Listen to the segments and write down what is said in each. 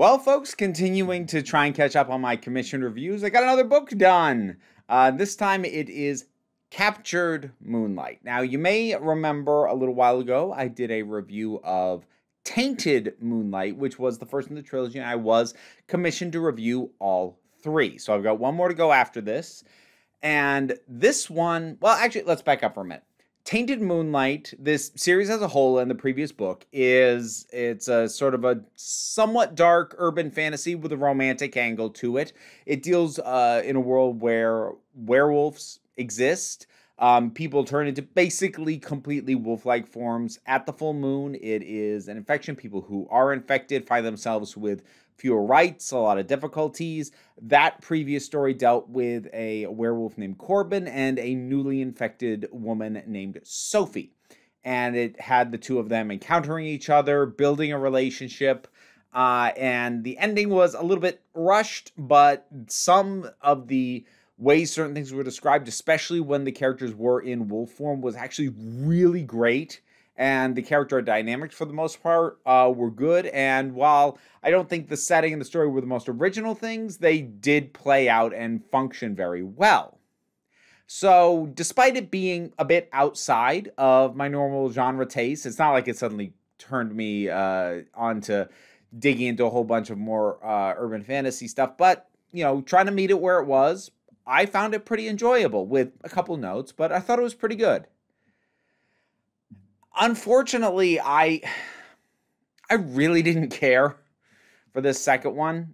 Well, folks, continuing to try and catch up on my commission reviews, I got another book done. This time it is Captured Moonlight. Now, you may remember a little while ago, I did a review of Tainted Moonlight, which was the first in the trilogy, and I was commissioned to review all three. So I've got one more to go after this. And this one, well, actually, let's back up for a minute. Tainted Moonlight, this series as a whole and the previous book, it's a sort of a somewhat dark urban fantasy with a romantic angle to it. It deals in a world where werewolves exist. People turn into basically completely wolf-like forms at the full moon. It is an infection. People who are infected find themselves with fewer rights, a lot of difficulties. That previous story dealt with a werewolf named Corbin and a newly infected woman named Sophie. And it had the two of them encountering each other, building a relationship. And the ending was a little bit rushed, but some of the ways certain things were described, especially when the characters were in wolf form, was actually really great. And the character dynamics, for the most part, were good. And while I don't think the setting and the story were the most original things, they did play out and function very well. So, despite it being a bit outside of my normal genre taste, it's not like it suddenly turned me onto digging into a whole bunch of more urban fantasy stuff. But, you know, trying to meet it where it was, I found it pretty enjoyable with a couple notes, but I thought it was pretty good. Unfortunately, I really didn't care for this second one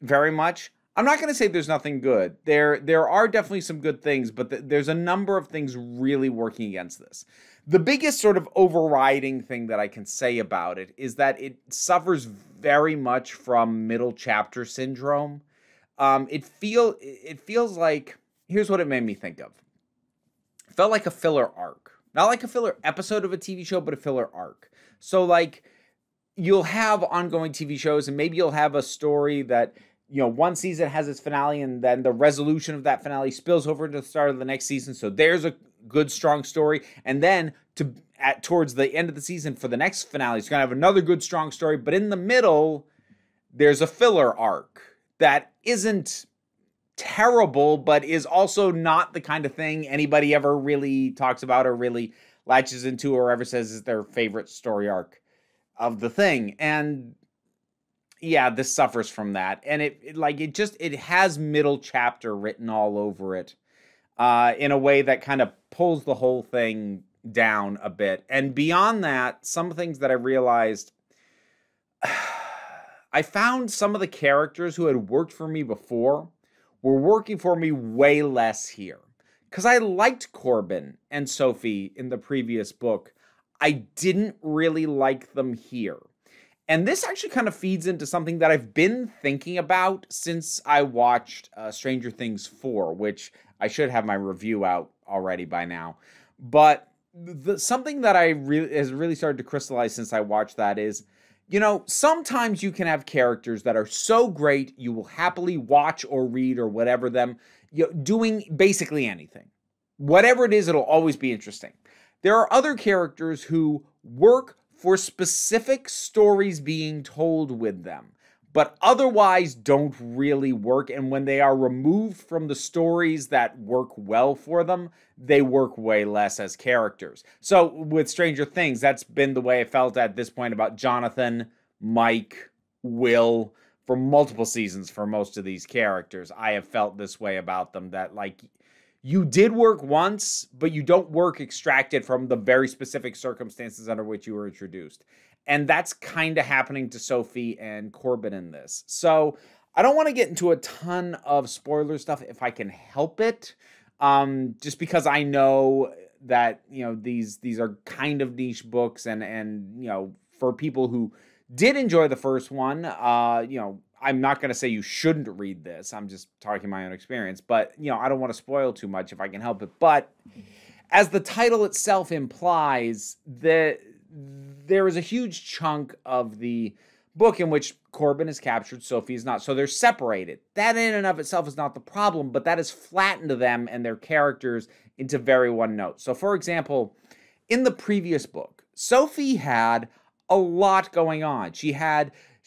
very much. I'm not going to say there's nothing good. There are definitely some good things, but there's a number of things really working against this. The biggest sort of overriding thing that I can say about it is that it suffers very much from middle chapter syndrome. It feels like, here's what it made me think of. It felt like a filler arc. Not like a filler episode of a TV show, but a filler arc. So, like, you'll have ongoing TV shows, and maybe you'll have a story that, you know, one season has its finale, and then the resolution of that finale spills over into the start of the next season. So there's a good, strong story. And then towards the end of the season for the next finale, it's going to have another good, strong story. But in the middle, there's a filler arc that isn't terrible, but is also not the kind of thing anybody ever really talks about or really latches into or ever says is their favorite story arc of the thing. And yeah, this suffers from that. And it has middle chapter written all over it in a way that kind of pulls the whole thing down a bit. And beyond that, some things that I realized, I found some of the characters who had worked for me before were working for me way less here. Because I liked Corbin and Sophie in the previous book. I didn't really like them here. And this actually kind of feeds into something that I've been thinking about since I watched Stranger Things 4, which I should have my review out already by now. But something that has really started to crystallize since I watched that is, you know, sometimes you can have characters that are so great you will happily watch or read or whatever them, doing basically anything. Whatever it is, it'll always be interesting. There are other characters who work for specific stories being told with them, but otherwise don't really work. And when they are removed from the stories that work well for them, they work way less as characters. So with Stranger Things, that's been the way I felt at this point about Jonathan, Mike, Will, for multiple seasons for most of these characters. I have felt this way about them, that like you did work once, but you don't work extracted from the very specific circumstances under which you were introduced. And that's kind of happening to Sophie and Corbin in this. So I don't want to get into a ton of spoiler stuff if I can help it. Just because I know that, you know, these are kind of niche books, and you know, for people who did enjoy the first one, you know, I'm not going to say you shouldn't read this. I'm just talking my own experience, but you know, I don't want to spoil too much if I can help it. But as the title itself implies, there is a huge chunk of the book in which Corbin is captured, Sophie is not. So they're separated. That in and of itself is not the problem, but that has flattened them and their characters into very one note. So for example, in the previous book, Sophie had a lot going on. She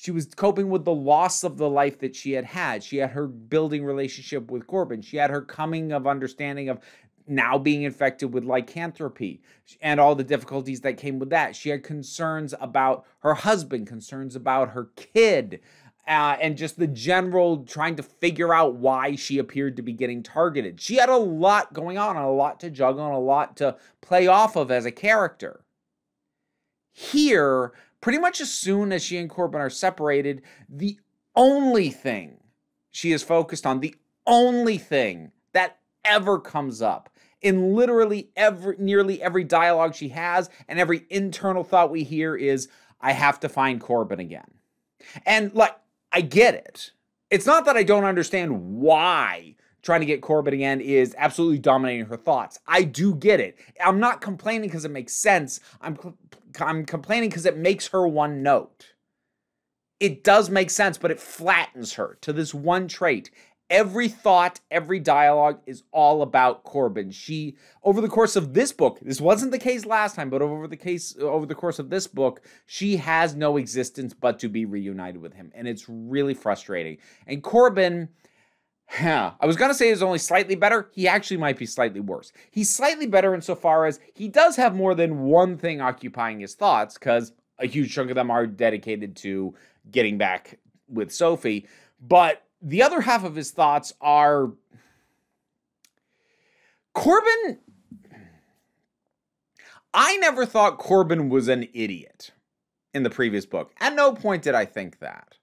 She was coping with the loss of the life that she had had. She had her building relationship with Corbin. She had her coming of understanding of now being infected with lycanthropy and all the difficulties that came with that. She had concerns about her husband, concerns about her kid, and just the general trying to figure out why she appeared to be getting targeted. She had a lot going on, a lot to juggle, and a lot to play off of as a character. Here, pretty much as soon as she and Corbin are separated, the only thing she is focused on, the only thing that ever comes up in literally nearly every dialogue she has and every internal thought we hear is, I have to find Corbin again. And like, I get it. It's not that I don't understand why trying to get Corbin again is absolutely dominating her thoughts. I do get it. I'm not complaining because it makes sense. I'm complaining because it makes her one note. It does make sense, but it flattens her to this one trait. Every thought, every dialogue is all about Corbin. She, over the course of this book, this wasn't the case last time, but over the course of this book, she has no existence but to be reunited with him. And it's really frustrating. And Corbin, I was going to say is only slightly better. He actually might be slightly worse. He's slightly better insofar as he does have more than one thing occupying his thoughts, because a huge chunk of them are dedicated to getting back with Sophie. But the other half of his thoughts are Corbin. I never thought Corbin was an idiot in the previous book. At no point did I think that.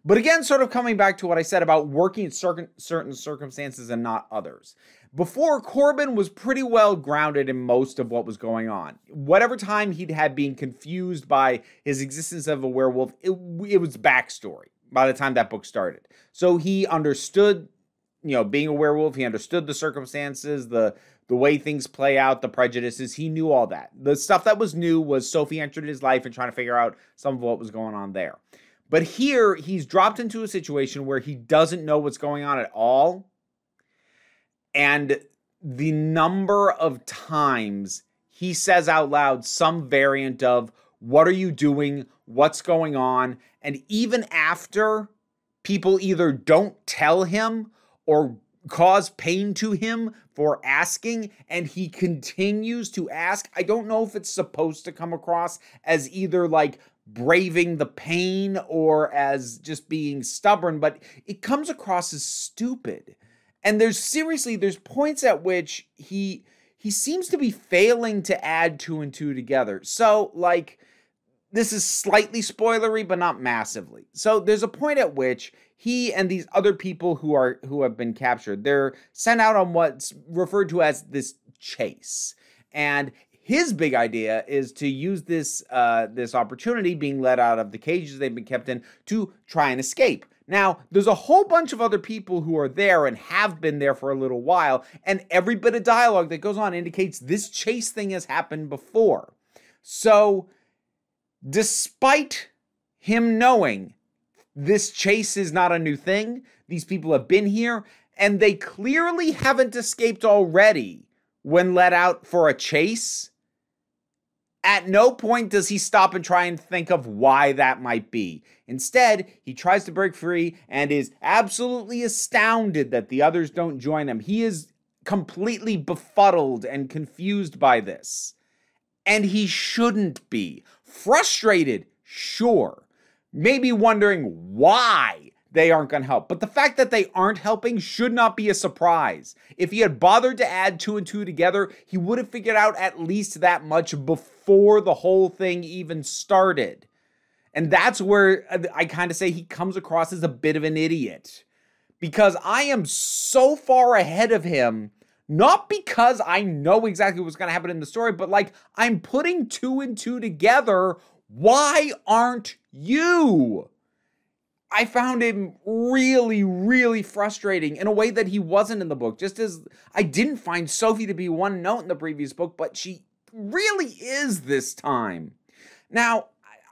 But again, sort of coming back to what I said about working in certain circumstances and not others. Before, Corbin was pretty well grounded in most of what was going on. Whatever time he'd had being confused by his existence of a werewolf, it was backstory by the time that book started. So he understood, being a werewolf. He understood the circumstances, the way things play out, the prejudices. He knew all that. The stuff that was new was Sophie entered his life and trying to figure out some of what was going on there. But here, he's dropped into a situation where he doesn't know what's going on at all. And the number of times he says out loud some variant of, what are you doing? What's going on? And even after people either don't tell him or cause pain to him for asking, and he continues to ask, I don't know if it's supposed to come across as either like braving the pain or as just being stubborn, but it comes across as stupid. And there's points at which he seems to be failing to add two and two together. So like, this is slightly spoilery, but not massively. So there's a point at which he and these other people who have been captured, they're sent out on what's referred to as this chase. And his big idea is to use this opportunity, being let out of the cages they've been kept in, to try and escape. Now, there's a whole bunch of other people who are there and have been there for a little while, and every bit of dialogue that goes on indicates this chase thing has happened before. So, despite him knowing this chase is not a new thing, these people have been here, and they clearly haven't escaped already when let out for a chase, at no point does he stop and try and think of why that might be. Instead, he tries to break free and is absolutely astounded that the others don't join him. He is completely befuddled and confused by this. And he shouldn't be. Frustrated, sure. Maybe wondering why they aren't going to help. But the fact that they aren't helping should not be a surprise. If he had bothered to add two and two together, he would have figured out at least that much before the whole thing even started. And that's where I kind of say he comes across as a bit of an idiot. Because I am so far ahead of him, not because I know exactly what's going to happen in the story, but like I'm putting two and two together. Why aren't you? I found him really, really frustrating in a way that he wasn't in the book. Just as I didn't find Sophie to be one note in the previous book, but she really is this time. Now,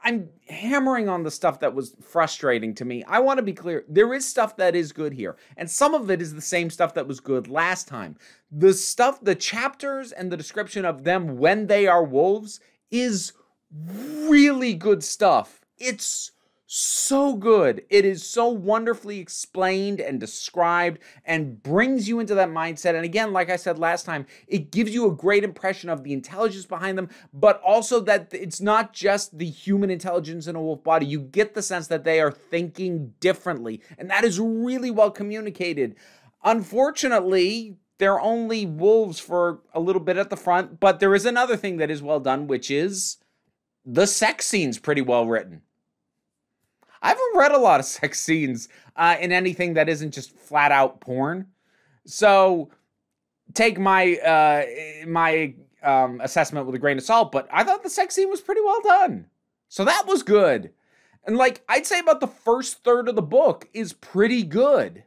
I'm hammering on the stuff that was frustrating to me. I want to be clear. There is stuff that is good here. And some of it is the same stuff that was good last time. The chapters and the description of them when they are wolves is really good stuff. It's so good. It is so wonderfully explained and described and brings you into that mindset. And again, like I said last time, it gives you a great impression of the intelligence behind them, but also that it's not just the human intelligence in a wolf body. You get the sense that they are thinking differently, and that is really well communicated. Unfortunately, they're only wolves for a little bit at the front, but there is another thing that is well done, which is the sex scene's pretty well written. I haven't read a lot of sex scenes in anything that isn't just flat out porn. So take my assessment with a grain of salt, but I thought the sex scene was pretty well done. So that was good. And like, I'd say about the first third of the book is pretty good.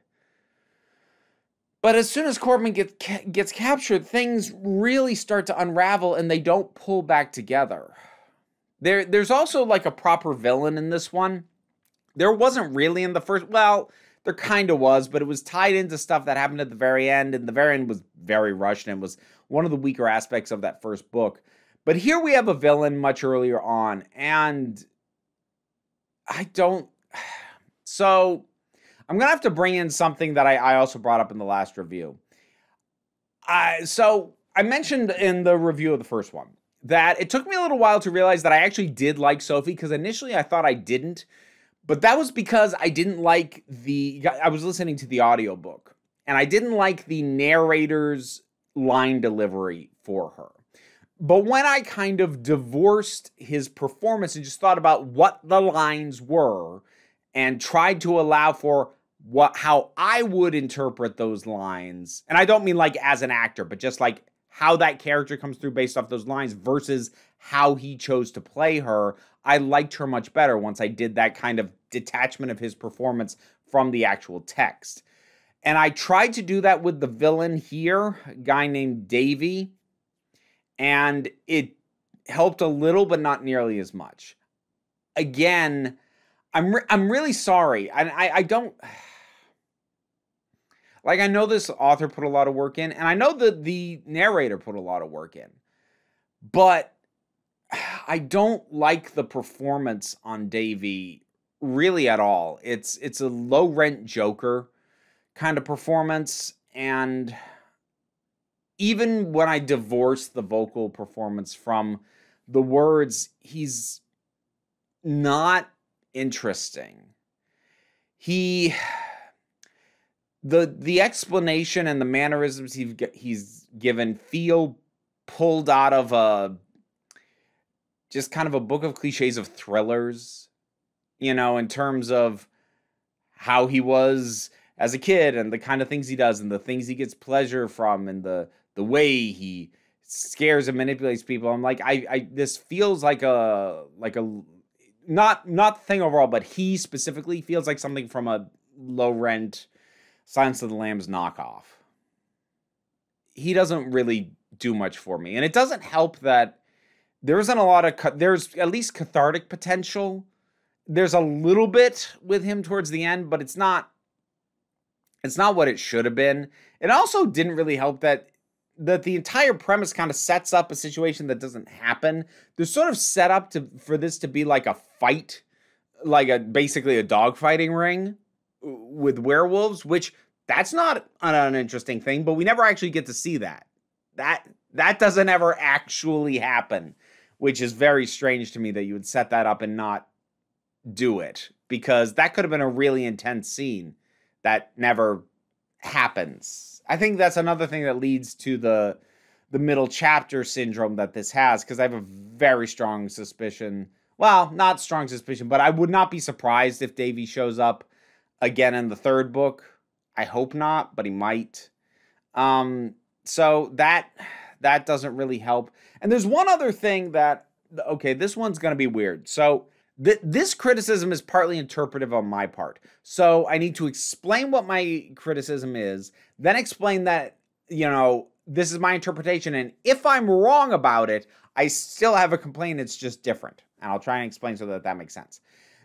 But as soon as Corbin gets captured, things really start to unravel and they don't pull back together. There's also like a proper villain in this one. There wasn't really in the first, well, there kind of was, but it was tied into stuff that happened at the very end, and the very end was very rushed, and it was one of the weaker aspects of that first book. But here we have a villain much earlier on, and so I'm going to have to bring in something that I also brought up in the last review. So I mentioned in the review of the first one that it took me a little while to realize that I actually did like Sophie, because initially I thought I didn't. But that was because I didn't like I was listening to the audiobook, and I didn't like the narrator's line delivery for her. But when I kind of divorced his performance and just thought about what the lines were and tried to allow for how I would interpret those lines, and I don't mean like as an actor, but just like how that character comes through based off those lines versus how he chose to play her, I liked her much better once I did that kind of detachment of his performance from the actual text. And I tried to do that with the villain here, a guy named Davy, and it helped a little, but not nearly as much. Again, I'm really sorry. And I don't... Like, I know this author put a lot of work in, and I know that the narrator put a lot of work in, but I don't like the performance on Davy really at all. It's a low-rent Joker kind of performance, and even when I divorce the vocal performance from the words, he's not interesting. The explanation and the mannerisms he's given feel pulled out of just kind of a book of cliches of thrillers, you know, in terms of how he was as a kid and the kind of things he does and the things he gets pleasure from and the way he scares and manipulates people. I'm like, this feels like a not the thing overall, but he specifically feels like something from a low rent Silence of the Lambs knockoff. He doesn't really do much for me. And it doesn't help that there isn't a lot of... There's at least cathartic potential. There's a little bit with him towards the end, but it's not what it should have been. It also didn't really help that the entire premise kind of sets up a situation that doesn't happen. They're sort of set up for this to be like a fight, like basically a dogfighting ring with werewolves, which that's not an uninteresting thing, but we never actually get to see that. That doesn't ever actually happen, which is very strange to me that you would set that up and not do it, because that could have been a really intense scene that never happens. I think that's another thing that leads to the middle chapter syndrome that this has, because I have a very strong suspicion, well, not strong suspicion, but I would not be surprised if Davy shows up again in the third book. I hope not, but he might. So that doesn't really help. And there's one other thing that, okay, this one's going to be weird. So this criticism is partly interpretive on my part. So I need to explain what my criticism is, then explain that, you know, this is my interpretation. And if I'm wrong about it, I still have a complaint. It's just different. And I'll try and explain so that makes sense.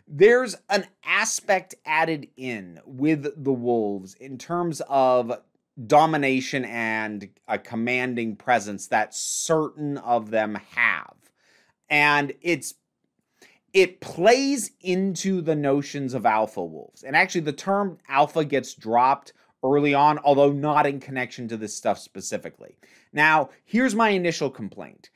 There's an aspect added in with the wolves in terms of domination and a commanding presence that certain of them have. And it's it plays into the notions of alpha wolves. And actually the term alpha gets dropped early on, although not in connection to this stuff specifically. Now, here's my initial complaint.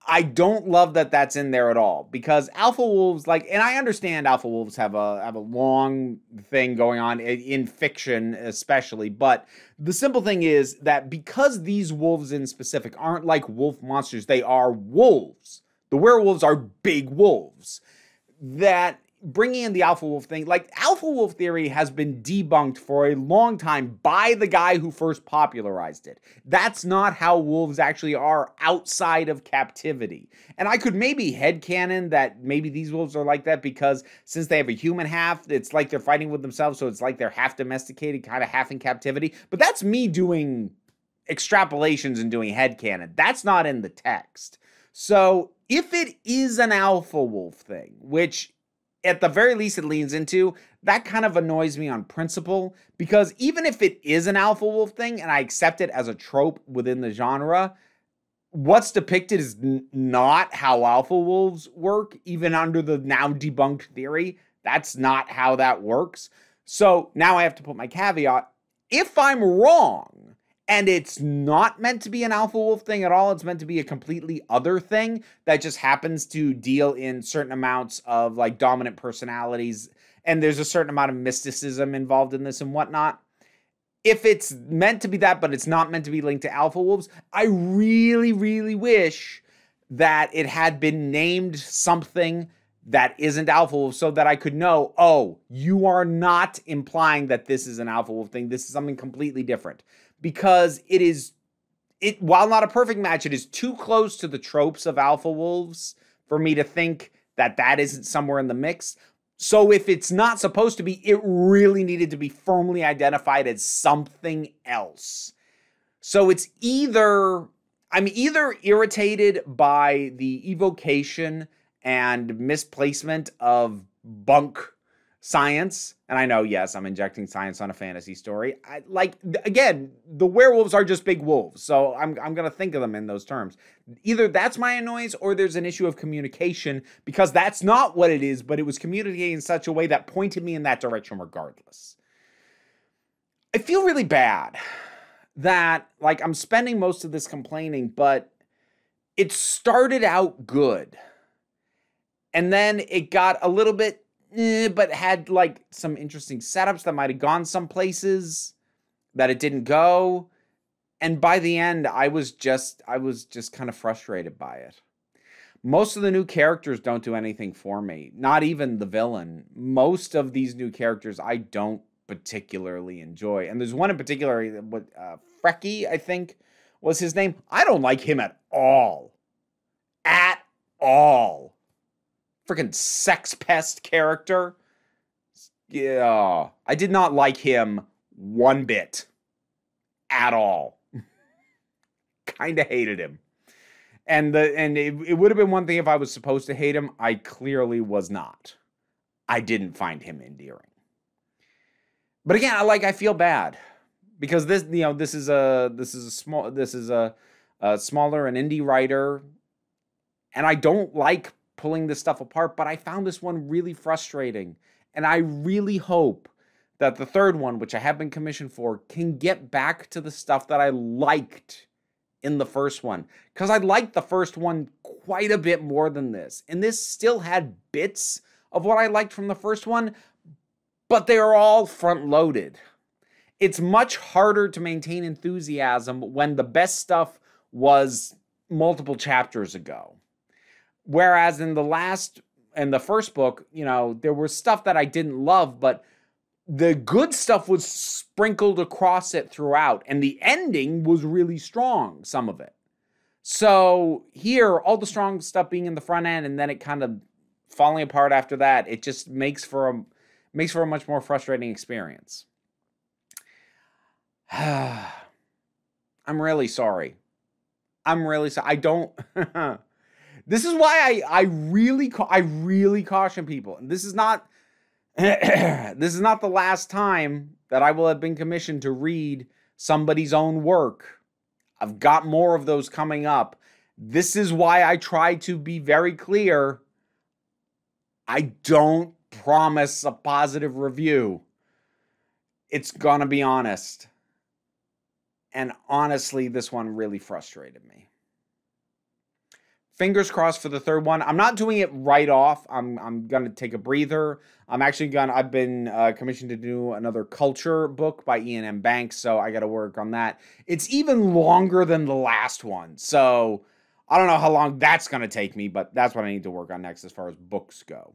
I don't love that that's in there at all, because alpha wolves, like, and I understand alpha wolves have a long thing going on in fiction especially, but the simple thing is that because these wolves in specific aren't like wolf monsters, they are wolves. The werewolves are big wolves. That bringing in the alpha wolf thing, like, alpha wolf theory has been debunked for a long time by the guy who first popularized it. That's not how wolves actually are outside of captivity. And I could maybe headcanon that maybe these wolves are like that because since they have a human half, it's like they're fighting with themselves, so it's like they're half domesticated, kind of half in captivity. But that's me doing extrapolations and doing headcanon. That's not in the text. So if it is an alpha wolf thing, which at the very least it leans into, that kind of annoys me on principle, because even if it is an alpha wolf thing and I accept it as a trope within the genre, what's depicted is not how alpha wolves work, even under the now debunked theory. That's not how that works. So now I have to put my caveat. If I'm wrong, and it's not meant to be an alpha wolf thing at all, it's meant to be a completely other thing that just happens to deal in certain amounts of like dominant personalities, and there's a certain amount of mysticism involved in this and whatnot. If it's meant to be that, but it's not meant to be linked to alpha wolves, I really, really wish that it had been named something that isn't alpha wolf, so that I could know, oh, you are not implying that this is an alpha wolf thing. This is something completely different. Because while not a perfect match, it is too close to the tropes of alpha wolves for me to think that that isn't somewhere in the mix. So if it's not supposed to be, it really needed to be firmly identified as something else. So it's I'm either irritated by the evocation and misplacement of bunk science, and I know, yes, I'm injecting science on a fantasy story. Again, the werewolves are just big wolves, so I'm going to think of them in those terms. Either that's my annoyance, or there's an issue of communication, because that's not what it is, but it was communicated in such a way that pointed me in that direction regardless. I feel really bad that, like, I'm spending most of this complaining, but it started out good. And then it got a little bit but had like some interesting setups that might have gone some places that it didn't go. And by the end, I was just kind of frustrated by it. Most of the new characters don't do anything for me. Not even the villain. Most of these new characters I don't particularly enjoy. And there's one in particular, Frecky, I think was his name. I don't like him at all. At all. Freaking sex pest character. Yeah, I did not like him one bit. At all. Kind of hated him. And it would have been one thing if I was supposed to hate him. I clearly was not. I didn't find him endearing. But again, I feel bad because this is a smaller and indie writer, and I don't like pulling this stuff apart, but I found this one really frustrating. And I really hope that the third one, which I have been commissioned for, can get back to the stuff that I liked in the first one. Because I liked the first one quite a bit more than this. And this still had bits of what I liked from the first one, but they are all front-loaded. It's much harder to maintain enthusiasm when the best stuff was multiple chapters ago. Whereas in the first book, there was stuff that I didn't love, but the good stuff was sprinkled across it throughout. And the ending was really strong, some of it. So here, all the strong stuff being in the front end and then it kind of falling apart after that, it just makes for a much more frustrating experience. I'm really sorry. I don't... This is why I really caution people. And this is not the last time that I will have been commissioned to read somebody's own work. I've got more of those coming up. This is why I try to be very clear. I don't promise a positive review. It's gonna be honest. And honestly, this one really frustrated me. Fingers crossed for the third one. I'm not doing it right off. I'm gonna take a breather. I've been commissioned to do another culture book by Ian M. Banks, so I gotta work on that. It's even longer than the last one, so I don't know how long that's gonna take me, but that's what I need to work on next as far as books go.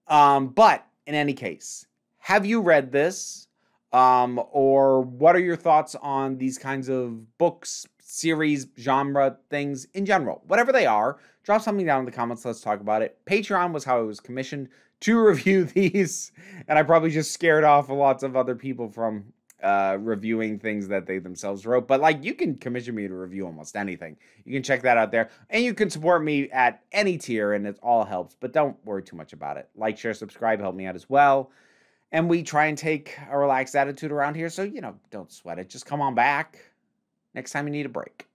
But in any case, have you read this? Or what are your thoughts on these kinds of books, series, genre, things in general? Whatever they are, drop something down in the comments. Let's talk about it. Patreon was how I was commissioned to review these, and I probably just scared off lots of other people from reviewing things that they themselves wrote. But like, you can commission me to review almost anything. You can check that out there, and you can support me at any tier, and it all helps. But don't worry too much about it. Like, share, subscribe, help me out as well. And we try and take a relaxed attitude around here, so, you know, don't sweat it. Just come on back next time you need a break.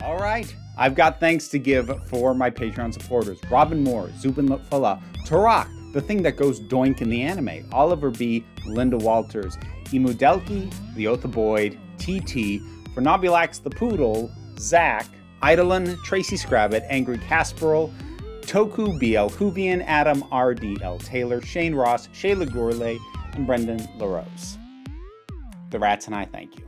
All right. I've got thanks to give for my Patreon supporters. Robin Moore, Zubin Fala, Tarak, The Thing That Goes Doink in the Anime, Oliver B., Linda Walters, Emu Delki, The Oath of Boyd, TT, Fernobulax the Poodle, Zach, Idolin, Tracy Scrabbit, Angry Casperl, Toku BL Huvian, Adam RDL Taylor, Shane Ross, Shayla Gourlay, and Brendan LaRose. The Rats and I thank you.